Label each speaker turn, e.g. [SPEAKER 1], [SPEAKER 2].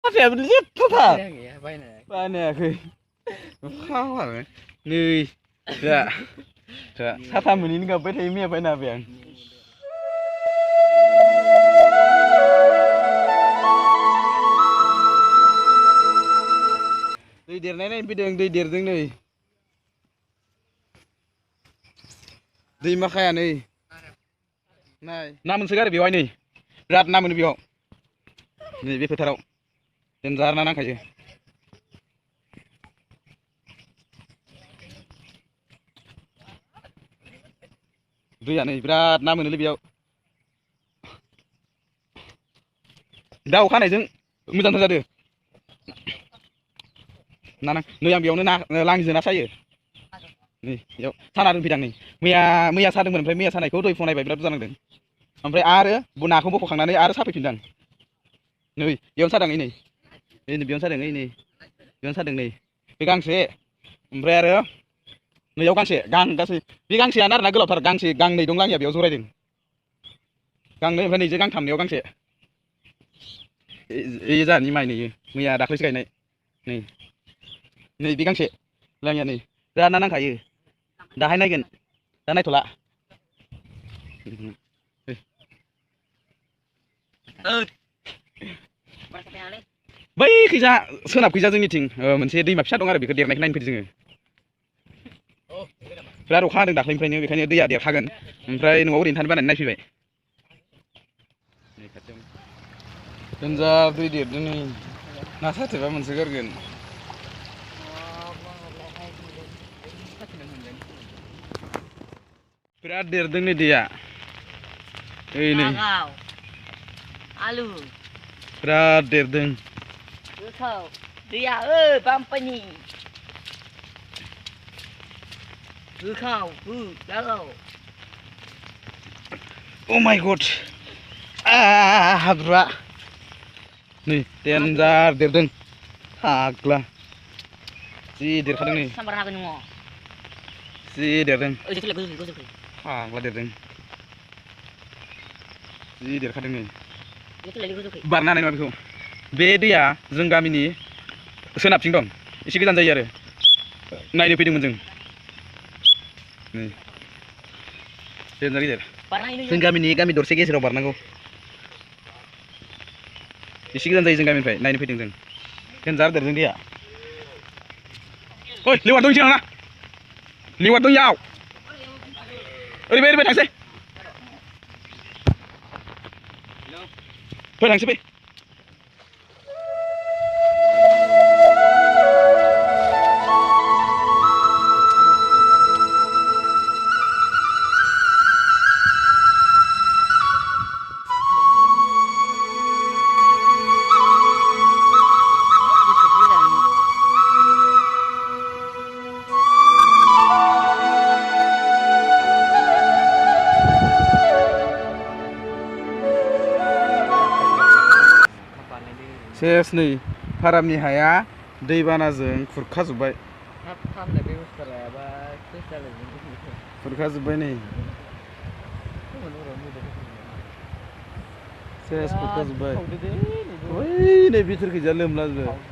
[SPEAKER 1] Apa lihat apa?
[SPEAKER 2] Banyak
[SPEAKER 1] ke? Apa? Nih, ya. Sata ini nggak boleh ini apa nabi yang? दै देरनाय फैदों दै देरदों नै दैमा खाया नै नाय ना मोनसोगारो बेवहाय नै बिराद ना मोनो बेयाव नै बे फोथाराव देनजार ना नांखायो दैया नै बिराद ना मोनोलै बेयाव दा अखा हानायजों मोजांथार जादों ना नै आं बेयावनो ना लाङिजों ना सायो नै बेयाव साना दोनफैदां नै मैया सादोंमोन ओमफ्राय मैया सानायखौ दहाय फुङाव नायबाय बिराद बुरजा नांदों ओमफ्राय आरो नाखौ बख'खांनानै आरो साफैफिनदां नै बेयावनो सादों नै बेयावनो सादों नै बेयावनो सादों नै बे गांसे ओमफ्राय आरो नैयाव गांसे गांसे बे गांसेयानो आरोना गोलावथार गांसे गांनै दं लाङिया बेयाव जरायदों गांनै ओमफ्राय नैजे गांथामनियाव गांसे ए जाहानि माइ नै मैया दाख्लैसो गायनाय नै बे गांसे लाङिया नै बिराद ना नांखायो दाहाय नायगोन दा नायथ'ला बै खैजा सोनाब खैजा जोंनिथिं मोनसे दैमा फिसा दं आरो बेखौ देरनायखौ नायनो फैदों जोङो बिराद अखा हादों दाख्लैनिफ्रायनो बेखायनो दैया देरखागोन ओमफ्राय न'आव ओरैनो थानो बानानै नायफैबाय देनजार दै देरदों नै ना साथेबा मोनसोगारगोन बिराद देरदों नै दैया ओइ नै
[SPEAKER 3] आलु
[SPEAKER 1] बिराद देरदों
[SPEAKER 3] गोथाव दैया बामपानि गोथाव जागाव
[SPEAKER 1] Oh my god हाब्रुआ नै देनजार देरदों फाग्ला जि देरखादों नै
[SPEAKER 3] सामबार हागोन नङ
[SPEAKER 1] जि देरदों
[SPEAKER 3] गोजौखै
[SPEAKER 1] फाग्ला देरदों जि देरखादों नै
[SPEAKER 3] गोजौखै
[SPEAKER 1] बारनो हानाय नङा बेखौ बे दैया जों गामिनि सोनाबथिं दं एसे गोजान जायो आरो नायनो फैदोंमोन जों नै देनजार गिदिर जों गामि दरसे गेजेराव बारनांगौ एसे गोजान जायो जों गामिनिफ्राय नायनो फैदों जों देनजार देरदों दैया ओइ लेवार दं ना लेवार दं याव ओरैबाय थांसै फै थांसै फै सेस नै फारामनि हाया दैबानाजों खुरखाजोब्बाय खुरखाजोब्बाय नै सेस खुरखाजोब्बाय ओइ नै बिथोरखैजा लोमलाजोबबाय